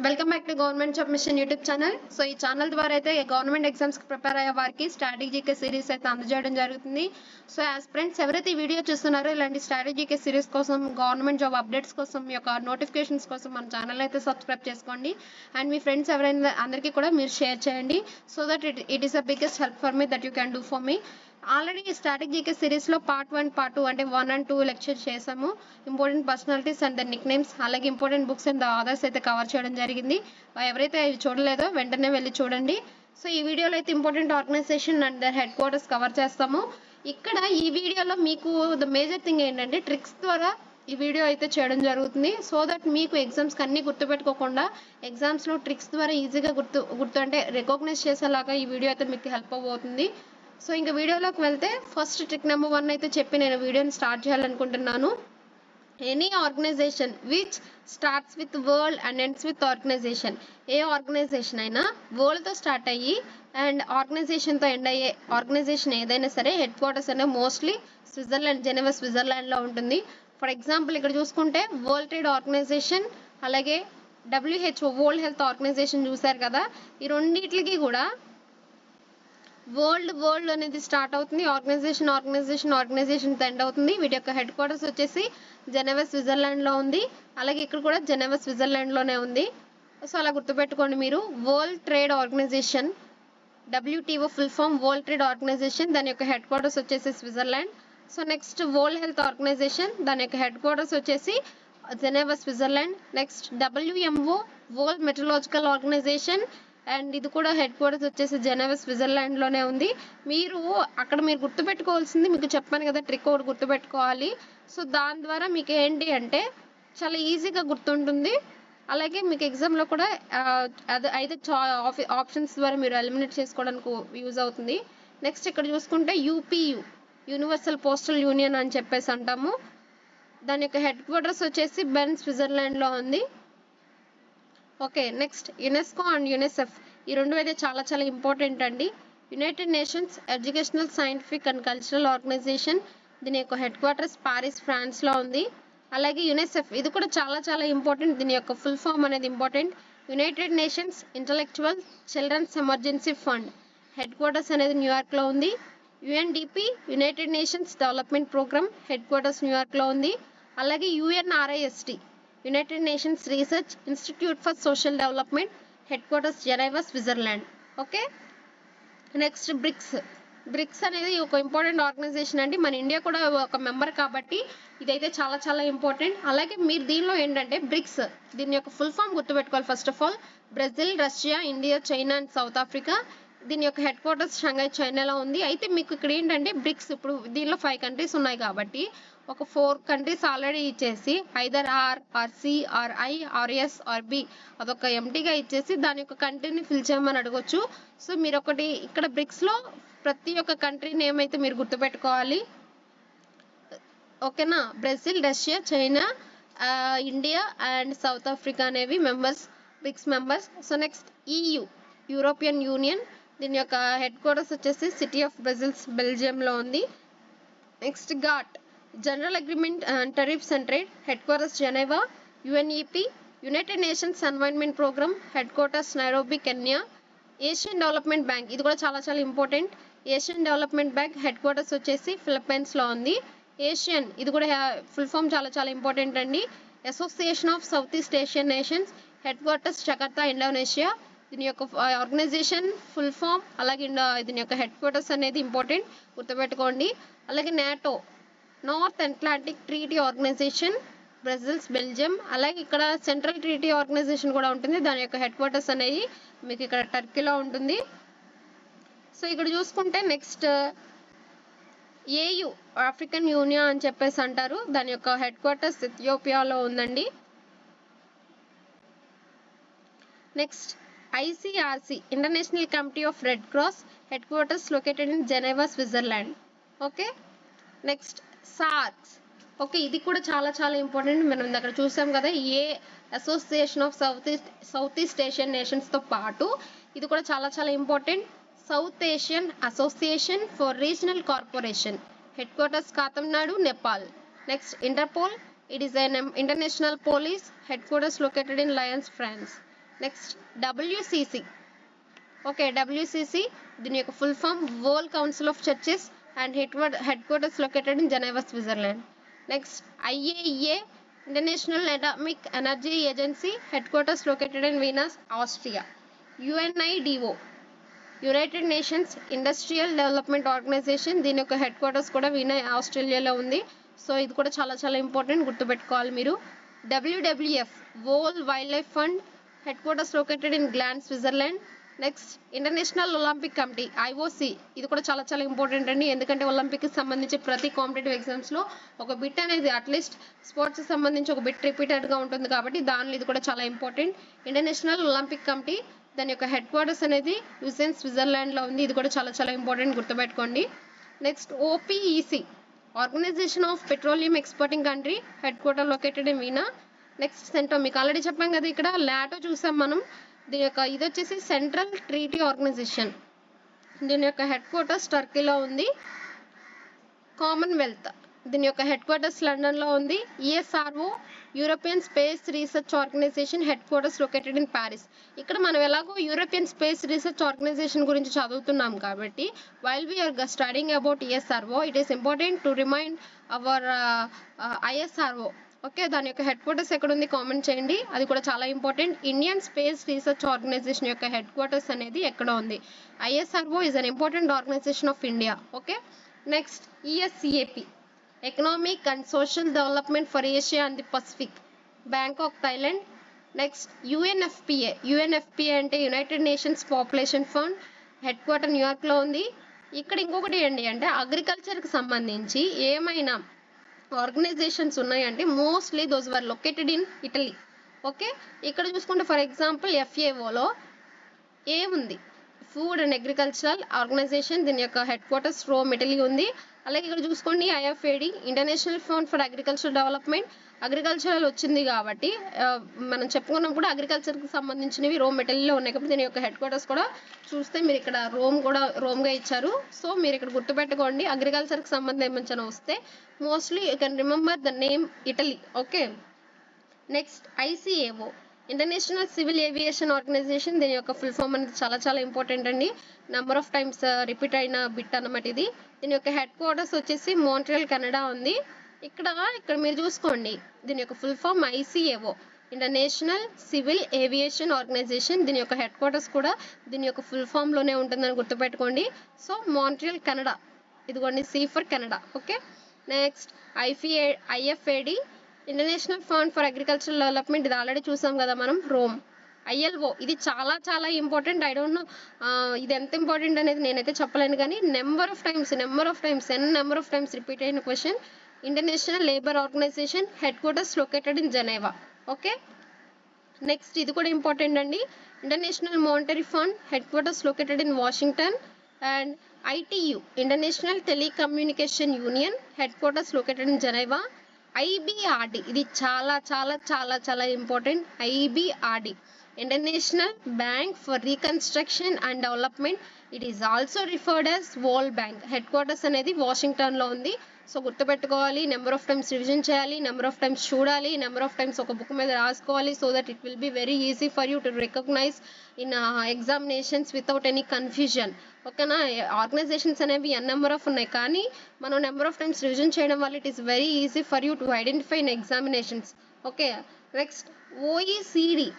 Welcome back to government job mission YouTube channel. So ఈ channel ద్వారా అయితే government exams కి ప్రిపేర్ అయ్యే వారికి స్ట్రాటజీకే సిరీస్ అయితే అందజేయడం జరుగుతుంది. సో యాజ్ ఫ్రెండ్స్ ఎవరైతే ఈ వీడియో చూస్తున్నారో ఇలాంటి స్ట్రాటజీకే సిరీస్ కోసం, గవర్నమెంట్ జాబ్ అప్డేట్స్ కోసం, మీ యొక్క నోటిఫికేషన్స్ కోసం మన ఛానల్ అయితే సబ్స్క్రైబ్ చేసుకోండి. అండ్ మీ ఫ్రెండ్స్ ఎవరైనా అందరికీ కూడా మీరు షేర్ చేయండి. So that it is the biggest help for me that you can do for me. Already ఈ స్ట్రాటజీకే సిరీస్లో పార్ట్ 1, పార్ట్ 2 అంటే 1 and 2 లెక్చర్ చేసాము. Important personalities and the nicknames, అలాగే important books and the authors అయితే cover చేయడం జరిగింది. ఎవరైతే ఇవి చూడలేదో వెంటనే వెళ్ళి చూడండి. సో ఈ వీడియోలో అయితే important organisation and their headquarters cover చేస్తాము. ఇక్కడ ఈ వీడియోలో మీకు ద మేజర్ థింగ్ ఏంటంటే ట్రిక్స్ ద్వారా ఈ వీడియో అయితే చేయడం జరుగుతుంది. సో దట్ మీకు ఎగ్జామ్స్కి అన్నీ గుర్తుపెట్టుకోకుండా ఎగ్జామ్స్లో ట్రిక్స్ ద్వారా ఈజీగా గుర్తు అంటే రికగ్నైజ్ చేసేలాగా ఈ వీడియో అయితే మీకు హెల్ప్ అవుతుంది. సో ఇంకా వీడియోలోకి వెళ్తే ఫస్ట్ ట్రిక్ నెంబర్ 1 అయితే చెప్పి నేను వీడియోని స్టార్ట్ చేయాలనుకుంటున్నాను. Any organisation which starts with world and ends with organisation. ఏ ఆర్గనైజేషన్ అయినా వరల్డ్తో స్టార్ట్ అయ్యి అండ్ ఆర్గనైజేషన్తో ఎండ్ అయ్యే ఆర్గనైజేషన్ ఏదైనా సరే హెడ్ క్వార్టర్స్ అనేది మోస్ట్లీ స్విట్జర్లాండ్, జెనీవా స్విట్జర్లాండ్లో ఉంటుంది. ఫర్ ఎగ్జాంపుల్ ఇక్కడ చూసుకుంటే వరల్డ్ ట్రేడ్ ఆర్గనైజేషన్, అలాగే WHO వరల్డ్ హెల్త్ ఆర్గనైజేషన్ చూసారు కదా, ఈ రెండింటికి కూడా వరల్డ్ అనేది స్టార్ట్ అవుతుంది, ఆర్గనైజేషన్ ఎండ్ అవుతుంది. వీటి యొక్క హెడ్ క్వార్టర్స్ వచ్చేసి జెనీవా స్విట్జర్లాండ్లో ఉంది. అలాగే ఇక్కడ కూడా జెనీవా స్విట్జర్లాండ్లోనే ఉంది. సో అలా గుర్తుపెట్టుకోండి మీరు. World trade organisation, WTO full form world trade organisation, దాని యొక్క హెడ్ క్వార్టర్స్ వచ్చేసి Switzerland. So next world health organisation, దాని యొక్క హెడ్ క్వార్టర్స్ వచ్చేసి Geneva Switzerland. Next WMO world meteorological organisation, and ఇది కూడా హెడ్ క్వార్టర్స్ వచ్చేసి జెనీవా స్విట్జర్లాండ్లోనే ఉంది. మీరు గుర్తుపెట్టుకోవాల్సింది, మీకు చెప్పాను కదా ట్రిక్ ఒకటి గుర్తుపెట్టుకోవాలి. సో దాని ద్వారా మీకు ఏంటి అంటే చాలా ఈజీగా గుర్తుంటుంది. అలాగే మీకు ఎగ్జామ్లో కూడా అది అయితే ఆప్షన్స్ ద్వారా మీరు ఎలిమినేట్ చేసుకోవడానికి యూజ్ అవుతుంది. నెక్స్ట్ ఇక్కడ చూసుకుంటే UPU యూనివర్సల్ పోస్టల్ యూనియన్ అని చెప్పేసి అంటాము. దాని యొక్క హెడ్ క్వార్టర్స్ వచ్చేసి బెర్న్ స్విట్జర్లాండ్లో ఉంది. Okay, next UNESCO and UNICEF, ఈ రెండు అయితే చాలా ఇంపార్టెంట్ అండి. United Nations educational, scientific and cultural organisation, దీని యొక్క హెడ్ క్వార్టర్స్ పారిస్, ఫ్రాన్స్లో ఉంది. అలాగే యునిసెఫ్, ఇది కూడా చాలా ఇంపార్టెంట్. దీని యొక్క ఫుల్ ఫామ్ అనేది important. United Nations intellectual children's emergency fund, headquarters అనేది న్యూయార్క్లో ఉంది. UNDP United Nations development programme, headquarters న్యూయార్క్లో ఉంది. అలాగే UNRISD United Nations research institute for social development, headquarters Geneva Switzerland. Okay, next BRICS అనేది ఒక important organisation అండి. మన ఇండియా కూడా ఒక మెంబర్ కాబట్టి ఇదైతే చాలా ఇంపార్టెంట్. అలాగే మీరు దీనిలో ఏంటంటే బ్రిక్స్, దీని యొక్క ఫుల్ ఫామ్ గుర్తుపెట్టుకోవాలి. First of all Brazil, Russia, India, China and South Africa. దీని యొక్క హెడ్ క్వార్టర్స్ షంఘై, చైనాలో ఉంది. అయితే మీకు ఇక్కడ ఏంటంటే బ్రిక్స్, ఇప్పుడు దీనిలో 5 కంట్రీస్ ఉన్నాయి కాబట్టి ఒక 4 కంట్రీస్ ఆల్రెడీ ఇచ్చేసి either R or C or I or S or B అదొక ఎంటీగా ఇచ్చేసి దాని యొక్క కంట్రీని ఫిల్ చేయమని అడగొచ్చు. సో మీరు ఒకటి ఇక్కడ బ్రిక్స్లో ప్రతి ఒక్క కంట్రీ నేమ్ అయితే మీరు గుర్తుపెట్టుకోవాలి. ఓకేనా, Brazil, Russia, China, India and South Africa అనేవి BRICS members. So next EU European Union, దీని యొక్క హెడ్ క్వార్టర్స్ వచ్చేసి సిటీ ఆఫ్ బ్రజిల్స్, బెల్జియంలో ఉంది. Next GATT General Agreement and Tariffs and Trade, headquarters Geneva. UNEP United Nations Environment Programme, headquarters Nairobi, Kenya. Asian Development Bank, ఇది కూడా చాలా important. Asian Development Bank headquarters వచ్చేసి ఫిలిప్పైన్స్లో ఉంది. Asian, ఇది కూడా ఫుల్ ఫామ్ చాలా important అండి. Association of South East Asian nations, head quarters Jakarta, Indonesia. దీని యొక్క ఆర్గనైజేషన్ ఫుల్ ఫామ్, అలాగే దీని యొక్క హెడ్ క్వార్టర్స్ అనేది ఇంపార్టెంట్, గుర్తుపెట్టుకోండి. అలాగే NATO North Atlantic Treaty Organization, Brussels, Belgium. అలాగే ఇక్కడ సెంట్రల్ ట్రీటీ ఆర్గనైజేషన్ కూడా ఉంటుంది, దాని యొక్క హెడ్ క్వార్టర్స్ అనేది మీకు ఇక్కడ టర్కీలో ఉంటుంది. సో ఇక్కడ చూసుకుంటే నెక్స్ట్ AU ఆఫ్రికన్ యూనియన్ అని చెప్పేసి అంటారు, దాని యొక్క హెడ్ క్వార్టర్స్ ఇథియోపియాలో ఉందండి. Next ICRC International Committee of Red Cross, headquarters located in Geneva Switzerland. Okay, next SAARC. Okay, ఇది కూడా చాలా ఇంపార్టెంట్. మనం అక్కడ చూసాం కదా, Association of South East Asian నేషన్స్తో పాటు ఇది కూడా చాలా important. South Asian Association for Regional corporation, headquarters Kathmandu, Nepal. Next Interpol, it is an international police, headquarters located in Lyons, France. Next WCC. Okay, WCC దీని యొక్క full form world council of churches and headquarters located in Geneva, Switzerland. Next IAEA, international atomic energy agency, headquarters located in Venus, Austria. UNIDO, United Nations industrial development organisation, దీని యొక్క head quarters కూడా vena, ఆస్ట్రేలియాలో ఉంది. So ఇది కూడా చాలా చాలా important, గుర్తుపెట్టుకోవాలి మీరు. WWF, World Wildlife Fund, headquarters located in Gland, Switzerland. Next International Olympic Committee, IOC, ఇది కూడా చాలా చాలా ఇంపార్టెంట్ అండి, ఎందుకంటే ఒలింపిక్కి సంబంధించి ప్రతి కాంపిటేటివ్ ఎగ్జామ్స్లో ఒక బిట్ అనేది అట్లీస్ట్ స్పోర్ట్స్కి సంబంధించి ఒక బిట్ రిపీటెడ్గా ఉంటుంది కాబట్టి దానిలో ఇది కూడా చాలా ఇంపార్టెంట్. ఇంటర్నేషనల్ ఒలింపిక్ కమిటీ, దాని యొక్క హెడ్ క్వార్టర్స్ అనేది లుసెన్, స్విట్జర్లాండ్లో ఉంది. ఇది కూడా చాలా చాలా ఇంపార్టెంట్, గుర్తుపెట్టుకోండి. Next OPEC, Organization of Petroleum Exporting country, headquarter located in Vienna. Next CENTO, మీకు ఆల్రెడీ చెప్పాం కదా ఇక్కడ లాటో చూసాం మనం. దీని యొక్క ఇది వచ్చేసి సెంట్రల్ ట్రీటీ ఆర్గనైజేషన్, దీని యొక్క హెడ్ క్వార్టర్స్ టర్కీలో ఉంది. కామన్వెల్త్, దీని యొక్క హెడ్ క్వార్టర్స్ లండన్లో ఉంది. ESRO, European Space Research Organization, headquarters located in Paris. ఇక్కడ మనం ఎలాగో యూరోపియన్ స్పేస్ రీసెర్చ్ ఆర్గనైజేషన్ గురించి చదువుతున్నాం కాబట్టి while we're studying about ESRO, it is important to remind our ISRO. Okay, దాని యొక్క హెడ్ క్వార్టర్స్ ఎక్కడ ఉంది కామెంట్ చేయండి, అది కూడా చాలా important. Indian Space Research Organization యొక్క హెడ్ క్వార్టర్స్ అనేది ఎక్కడ ఉంది. ISRO is an important organisation of India. Okay, next ESCAP, Economic and Social Development for Asia and the Pacific, Bangkok, Thailand. Next UNFPA, UNFPA అంటే United Nations Population Fund, headquarter న్యూయార్క్లో ఉంది. ఇక్కడ ఇంకొకటి ఏంటి అంటే అగ్రికల్చర్కి సంబంధించి ఏమైనా ఆర్గనైజేషన్స్ ఉన్నాయంటే mostly those were located in Italy. Okay, ఇక్కడ చూసుకుంటే ఫర్ ఎగ్జాంపుల్ ఎఫ్ఏఓలో ఏముంది, ఫుడ్ అండ్ అగ్రికల్చరల్ ఆర్గనైజేషన్, దీని యొక్క హెడ్ క్వార్టర్స్ రోమ్, ఇటలీ ఉంది. అలాగే ఇక్కడ చూసుకోండి IFAD, International Fund for Agriculture Development, agricultural వచ్చింది కాబట్టి మనం చెప్పుకున్నప్పుడు అగ్రికల్చర్కి సంబంధించినవి రోమ్, ఇటలీలో ఉన్నాయి కాబట్టి దీని యొక్క హెడ్ క్వార్టర్స్ కూడా చూస్తే మీరు ఇక్కడ రోమ్గా ఇచ్చారు. సో మీరు ఇక్కడ గుర్తుపెట్టుకోండి, అగ్రికల్చర్కి సంబంధించిన వస్తే mostly you can remember the name Italy. Okay, next ICAO, international civil aviation organisation, దీని యొక్క ఫుల్ ఫామ్ అనేది చాలా చాలా ఇంపార్టెంట్ అండి, నెంబర్ ఆఫ్ టైమ్స్ రిపీట్ అయిన బిట్ అన్నమాట ఇది. దీని యొక్క హెడ్ క్వార్టర్స్ వచ్చేసి మాంట్రియల్, కెనడా ఉంది. ఇక్కడ మీరు చూసుకోండి, దీని యొక్క full form ICAO, international civil aviation organisation, దీని యొక్క హెడ్ క్వార్టర్స్ కూడా దీని యొక్క ఫుల్ ఫామ్లోనే ఉంటుందని గుర్తుపెట్టుకోండి. సో మాంట్రియల్, కెనడా, ఇదిగోండి C for Canada. Okay, next IFAD, International Fund for Agricultural Development, ఇది ఆల్రెడీ చూసాం కదా మనం, రోమ్. ఐఎల్ఓ, ఇది చాలా చాలా ఇంపార్టెంట్, ఐ డోంట్ నో ఇది ఎంత ఇంపార్టెంట్ అనేది నేనైతే చెప్పలేను కానీ నెంబర్ ఆఫ్ టైమ్స్ రిపీట్ అయిన question. International labour organisation, headquarters located in Geneva. Okay, next ఇది కూడా ఇంపార్టెంట్ అండి, international monetary fund, headquarters located in Washington. And ITU, international telecommunication union, headquarters located in Geneva. IBRD, ఇది చాలా చాలా చాలా చాలా important, IBRD, international bank for reconstruction and development, it is also referred as world bank, headquarters అనేది వాషింగ్టన్లో ఉంది. So గుర్తుపెట్టుకోవాలి, number of times revision చేయాలి, నెంబర్ ఆఫ్ టైమ్స్ చూడాలి, నెంబర్ ఆఫ్ టైమ్స్ ఒక బుక్ మీద రాసుకోవాలి, so that it will be very easy for you to recognise in examinations without any confusion. ఓకేనా, ఆర్గనైజేషన్స్ అనేవి ఎన్ నెంబర్ ఆఫ్ ఉన్నాయి కానీ మనం నెంబర్ ఆఫ్ టైమ్స్ రివిజన్ చేయడం వల్ల it is very easy for you to identify in examinations. Okay, next OECD,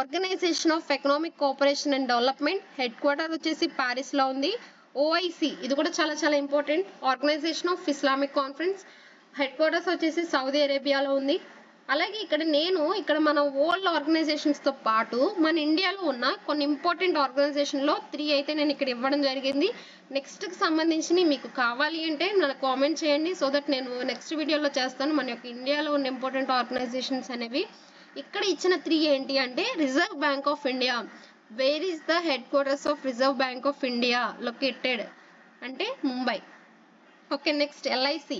organisation of economic cooperation and development, headquarter వచ్చేసి ప్యారిస్లో ఉంది. ఓఐసి, ఇది కూడా చాలా చాలా important, organisation of Islamic conference, headquarters వచ్చేసి సౌదీ అరేబియాలో ఉంది. అలాగే ఇక్కడ మన వరల్డ్ ఆర్గనైజేషన్స్తో పాటు మన ఇండియాలో ఉన్న కొన్ని ఇంపార్టెంట్ ఆర్గనైజేషన్లో 3 అయితే నేను ఇక్కడ ఇవ్వడం జరిగింది. నెక్స్ట్కి సంబంధించి మీకు కావాలి అంటే నాకు కామెంట్ చేయండి, సో దట్ నేను నెక్స్ట్ వీడియోలో చేస్తాను మన యొక్క ఇండియాలో ఉన్న ఇంపార్టెంట్ ఆర్గనైజేషన్స్ అనేవి. ఇక్కడ ఇచ్చిన 3 ఏంటి అంటే Reserve Bank of India, where is the headquarters of Reserve Bank of India located అంటే Mumbai. Okay, next LIC,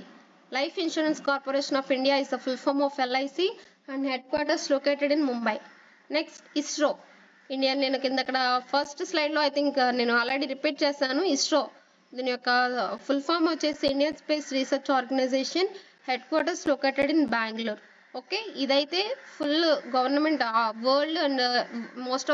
Life Insurance Corporation of India is the full form of LIC and headquarters located in Mumbai. Next ISRO, India, నేను కింద అక్కడ first స్లైడ్లో I think నేను already repeat చేశాను. ఇస్రో దీని యొక్క full form వచ్చేసి Indian Space Research Organization, headquarters located in Bengaluru. Okay, ఇదైతే full government world and most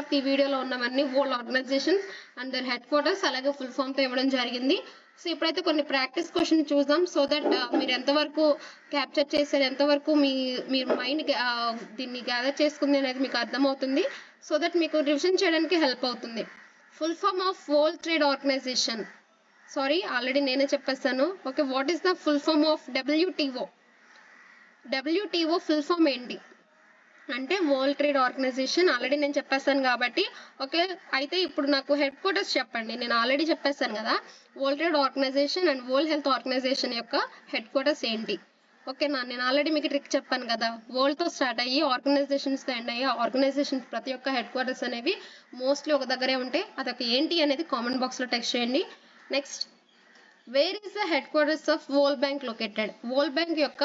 of the వీడియోలో ఉన్నవన్నీ world organizations and their headquarters అలాగే ఫుల్ ఫామ్తో ఇవ్వడం జరిగింది. సో ఇప్పుడైతే కొన్ని ప్రాక్టీస్ క్వశ్చన్ చూద్దాం, సో దట్ మీరు ఎంతవరకు క్యాప్చర్ చేశారు, ఎంతవరకు మీ మైండ్ దీన్ని గ్యాదర్ చేసుకుంది అనేది మీకు అర్థమవుతుంది. సో దట్ మీకు రివిజన్ చేయడానికి హెల్ప్ అవుతుంది. Full form of world trade organisation, sorry already నేనే చెప్పేస్తాను. Okay, what is the full form of WTO? WTO full form ఏంటి అంటే వరల్డ్ ట్రేడ్ ఆర్గనైజేషన్, ఆల్రెడీ నేను చెప్పేస్తాను కాబట్టి. ఓకే, అయితే ఇప్పుడు నాకు హెడ్ క్వార్టర్స్ చెప్పండి. నేను ఆల్రెడీ చెప్పేస్తాను కదా, world trade organisation and world health organisation యొక్క హెడ్ క్వార్టర్స్ ఏంటి. ఓకేనా, నేను ఆల్రెడీ మీకు ట్రిక్ చెప్పాను కదా, వరల్డ్తో స్టార్ట్ అయ్యి ఆర్గనైజేషన్స్తో ఎండ్ అయ్యి ఆర్గనైజేషన్స్ ప్రతి ఒక్క హెడ్ క్వార్టర్స్ అనేవి మోస్ట్లీ ఒక దగ్గరే ఉంటాయి. అదొక ఏంటి అనేది కామెంట్ బాక్స్లో టెక్స్ట్ చేయండి. Next, wear is the headquarters of world bank located? World bank యొక్క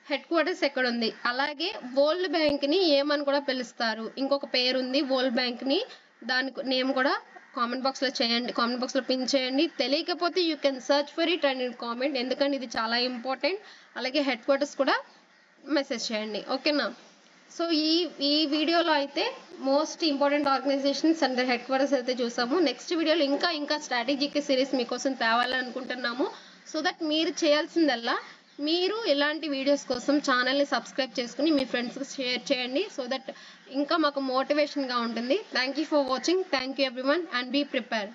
హెడ్ క్వార్టర్స్ ఎక్కడ ఉంది? అలాగే వరల్డ్ బ్యాంక్ ని ఏమని కూడా పిలుస్తారు? ఇంకొక పేరు ఉంది వరల్డ్ బ్యాంక్ ని, దాని నేమ్ కూడా కామెంట్ బాక్స్ లో చేయండి, కామెంట్ బాక్స్ లో పిన్ చేయండి. తెలియకపోతే you can search for it and comment, ఎందుకంటే ఇది చాలా ఇంపార్టెంట్. అలాగే హెడ్ క్వార్టర్స్ కూడా మెసేజ్ చేయండి. ఓకేనా, సో ఈ వీడియోలో అయితే most important organisations and headquarters అయితే చూసాము. నెక్స్ట్ వీడియోలో ఇంకా స్ట్రాటజిక్ సిరీస్ మీకోసం తేవాలనుకుంటున్నాము. సో దట్ మీరు చేయాల్సిందల్లా మీరు ఇలాంటి వీడియోస్ కోసం ఛానల్ని సబ్స్క్రైబ్ చేసుకుని మీ ఫ్రెండ్స్కి షేర్ చేయండి. సో దట్ ఇంకా మాకు మోటివేషన్గా ఉంటుంది. Thank you for watching. Thank you everyone and be prepared.